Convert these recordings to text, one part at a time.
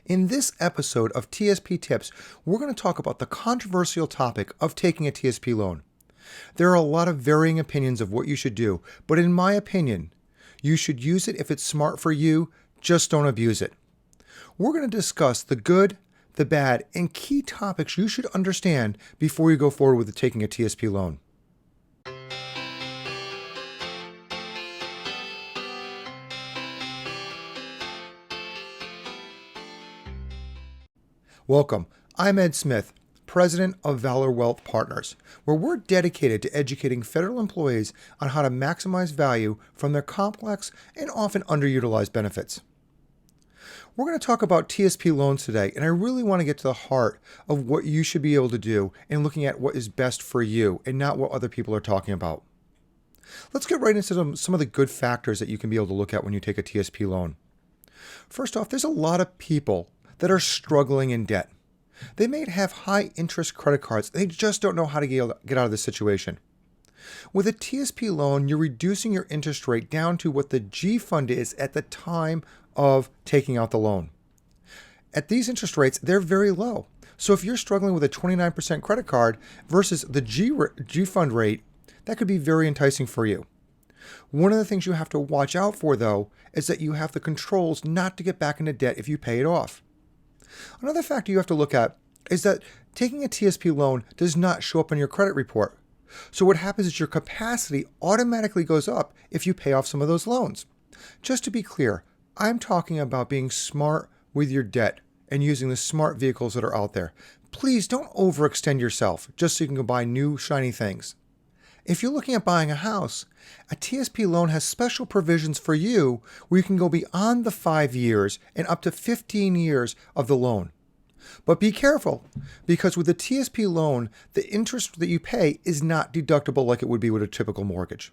In this episode of TSP Tips, we're going to talk about the controversial topic of taking a TSP loan. There are a lot of varying opinions of what you should do, but in my opinion, you should use it if it's smart for you, just don't abuse it. We're going to discuss the good, the bad, and key topics you should understand before you go forward with taking a TSP loan. Welcome. I'm Ed Smith, President of Valor Wealth Partners, where we're dedicated to educating federal employees on how to maximize value from their complex and often underutilized benefits. We're going to talk about TSP loans today, and I really want to get to the heart of what you should be able to do in looking at what is best for you and not what other people are talking about. Let's get right into some of the good factors that you can be able to look at when you take a TSP loan. First off, there's a lot of people that are struggling in debt. They may have high interest credit cards. They just don't know how to get out of this situation. With a TSP loan, you're reducing your interest rate down to what the G fund is at the time of taking out the loan. At these interest rates, they're very low. So if you're struggling with a 29% credit card versus the G fund rate, that could be very enticing for you. One of the things you have to watch out for, though, is that you have the controls not to get back into debt if you pay it off. Another factor you have to look at is that taking a TSP loan does not show up on your credit report. So what happens is your capacity automatically goes up if you pay off some of those loans. Just to be clear, I'm talking about being smart with your debt and using the smart vehicles that are out there. Please don't overextend yourself just so you can go buy new shiny things. If you're looking at buying a house, a TSP loan has special provisions for you where you can go beyond the 5 years and up to 15 years of the loan. But be careful, because with a TSP loan, the interest that you pay is not deductible like it would be with a typical mortgage.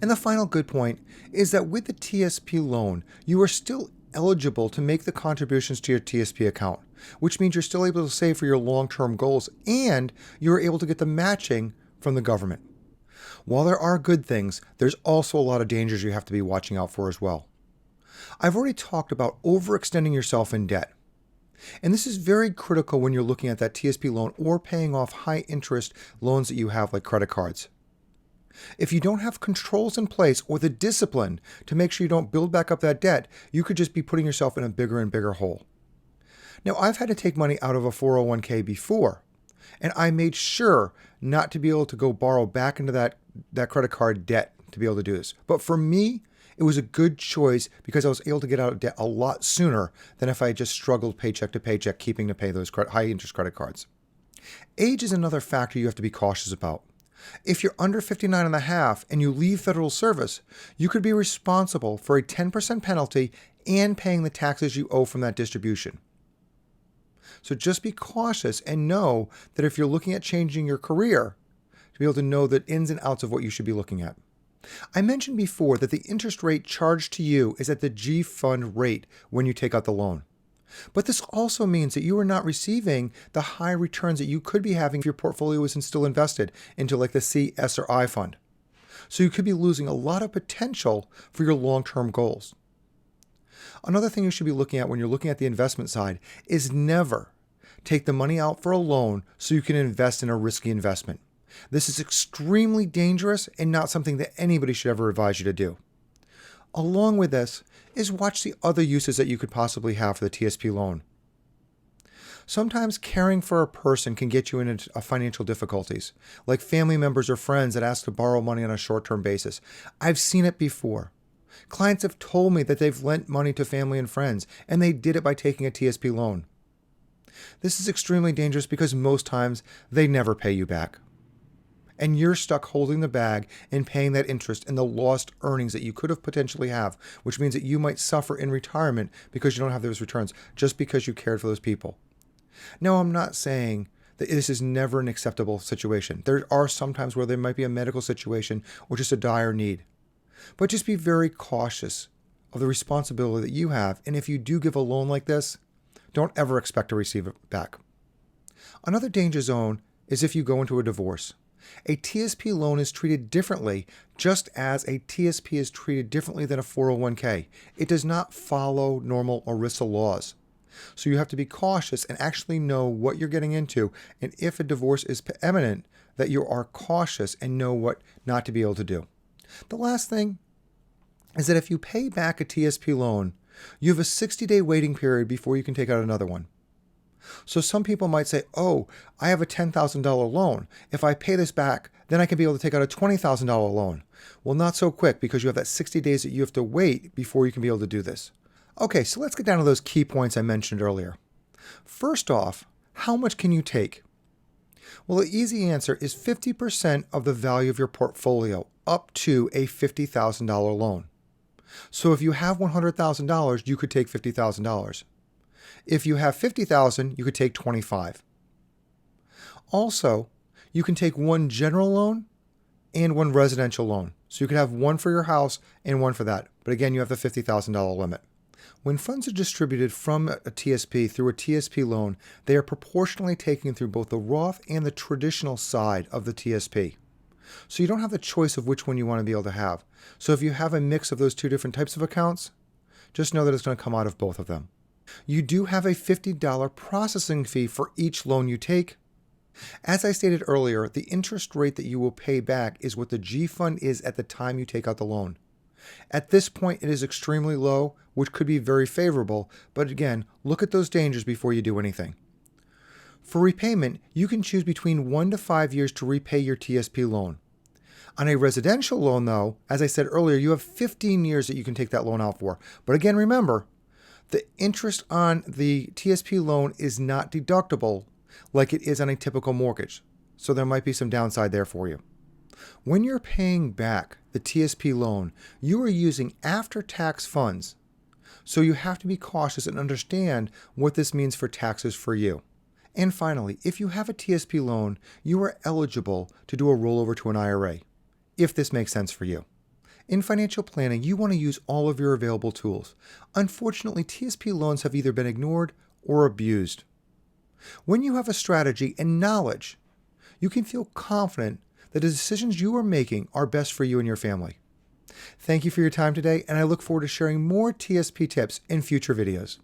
And the final good point is that with the TSP loan, you are still eligible to make the contributions to your TSP account, which means you're still able to save for your long-term goals and you're able to get the matching from the government. While there are good things, there's also a lot of dangers you have to be watching out for as well. I've already talked about overextending yourself in debt. And this is very critical when you're looking at that TSP loan or paying off high interest loans that you have like credit cards. If you don't have controls in place or the discipline to make sure you don't build back up that debt, you could just be putting yourself in a bigger and bigger hole. Now, I've had to take money out of a 401k before, and I made sure not to be able to go borrow back into that credit card debt to be able to do this. But for me, it was a good choice because I was able to get out of debt a lot sooner than if I just struggled paycheck to paycheck keeping to pay those high interest credit cards. Age is another factor you have to be cautious about. If you're under 59 and a half and you leave federal service, you could be responsible for a 10% penalty and paying the taxes you owe from that distribution. So just be cautious and know that if you're looking at changing your career, to be able to know the ins and outs of what you should be looking at. I mentioned before that the interest rate charged to you is at the G fund rate when you take out the loan. But this also means that you are not receiving the high returns that you could be having if your portfolio isn't still invested into like the C, S, or I fund. So you could be losing a lot of potential for your long-term goals. Another thing you should be looking at when you're looking at the investment side is never take the money out for a loan so you can invest in a risky investment. This is extremely dangerous and not something that anybody should ever advise you to do. Along with this is watch the other uses that you could possibly have for the TSP loan. Sometimes caring for a person can get you into financial difficulties, like family members or friends that ask to borrow money on a short-term basis. I've seen it before. Clients have told me that they've lent money to family and friends, and they did it by taking a TSP loan. This is extremely dangerous because most times they never pay you back. And you're stuck holding the bag and paying that interest and the lost earnings that you could have potentially have, which means that you might suffer in retirement because you don't have those returns just because you cared for those people. Now, I'm not saying that this is never an acceptable situation. There are some times where there might be a medical situation or just a dire need. But just be very cautious of the responsibility that you have. And if you do give a loan like this, don't ever expect to receive it back. Another danger zone is if you go into a divorce. A TSP loan is treated differently, just as a TSP is treated differently than a 401k. It does not follow normal ERISA laws. So you have to be cautious and actually know what you're getting into, and if a divorce is imminent, that you are cautious and know what not to be able to do. The last thing is that if you pay back a TSP loan, you have a 60-day waiting period before you can take out another one. So some people might say, oh, I have a $10,000 loan. If I pay this back, then I can be able to take out a $20,000 loan. Well, not so quick, because you have that 60 days that you have to wait before you can be able to do this. Okay, so let's get down to those key points I mentioned earlier. First off, how much can you take? Well, the easy answer is 50% of the value of your portfolio, up to a $50,000 loan. So if you have $100,000, you could take $50,000. If you have $50,000, you could take $25,000. Also, you can take one general loan and one residential loan. So you could have one for your house and one for that. But again, you have the $50,000 limit. When funds are distributed from a TSP through a TSP loan, they are proportionally taken through both the Roth and the traditional side of the TSP. So you don't have the choice of which one you want to be able to have. So if you have a mix of those two different types of accounts, just know that it's going to come out of both of them. You do have a $50 processing fee for each loan you take. As I stated earlier, the interest rate that you will pay back is what the G fund is at the time you take out the loan. At this point, it is extremely low, which could be very favorable, but again, look at those dangers before you do anything. For repayment, you can choose between 1 to 5 years to repay your TSP loan. On a residential loan, though, as I said earlier, you have 15 years that you can take that loan out for. But again, remember, the interest on the TSP loan is not deductible like it is on a typical mortgage, so there might be some downside there for you. When you're paying back the TSP loan, you are using after-tax funds, so you have to be cautious and understand what this means for taxes for you. And finally, if you have a TSP loan, you are eligible to do a rollover to an IRA, if this makes sense for you. In financial planning, you want to use all of your available tools. Unfortunately, TSP loans have either been ignored or abused. When you have a strategy and knowledge, you can feel confident that the decisions you are making are best for you and your family. Thank you for your time today, and I look forward to sharing more TSP tips in future videos.